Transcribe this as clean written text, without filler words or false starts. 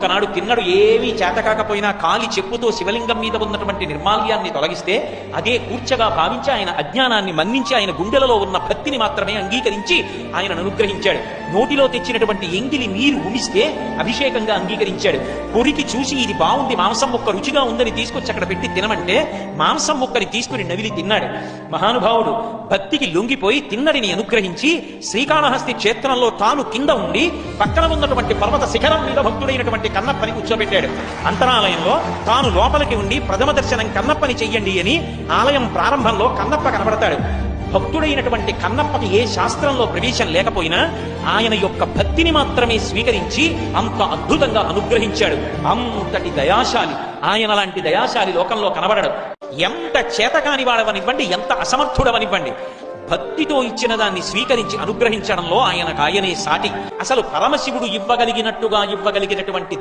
ఒకనాడు తిన్నడు ఏమీ చేతకాకపోయినా కాలి చెప్పుతో శివలింగం మీద ఉన్నటువంటి నిర్మాల్యాన్ని తొలగిస్తే అదే కూర్చగా భావించి ఆయన అజ్ఞానాన్ని మన్నించి ఆయన గుండెలలో ఉన్న భక్తిని మాత్రమే అంగీకరించి ఆయనను అనుగ్రహించాడు. నోటిలో తెచ్చినటువంటి ఎంగిలి నీరు ఉమిస్తే అభిషేకంగా అంగీకరించాడు. కొరికి చూసి ఇది బాగుంది, మాంసం ముక్క రుచిగా ఉందని తీసుకొచ్చి అక్కడ పెట్టి తినమంటే మాంసం ముక్కని తీసుకుని నవిలి తిన్నాడు. మహానుభావుడు భక్తికి లొంగిపోయి తిన్నడిని అనుగ్రహించి శ్రీకాళహస్తి క్షేత్రంలో తాను కింద ఉండి పక్కన ఉన్నటువంటి పర్వత శిఖరం మీద భక్తుడైనటువంటి కన్నప్పని కూర్చోబెట్టాడు. అంతరాలయంలో తాను లోపలికి ఉండి ప్రథమ దర్శనం కన్నప్పని చెయ్యండి అని ఆలయం ప్రారంభంలో కన్నప్ప కనబడతాడు. భక్తుడైనటువంటి కన్నప్పకి ఏ శాస్త్రంలో ప్రవేశం లేకపోయినా ఆయన యొక్క భక్తిని మాత్రమే స్వీకరించి అంత అద్భుతంగా అనుగ్రహించాడు. అంతటి దయాశాలి, ఆయన లాంటి దయాశాలి లోకంలో కనబడడు. ఎంత చేతకాని వాడవనివ్వండి, ఎంత అసమర్థుడవనివ్వండి, భక్తితో ఇచ్చిన దాన్ని స్వీకరించి అనుగ్రహించడంలో ఆయనకు ఆయనే సాటి. అసలు పరమశివుడు ఇవ్వగలిగినట్టుగా ఇవ్వగలిగినటువంటి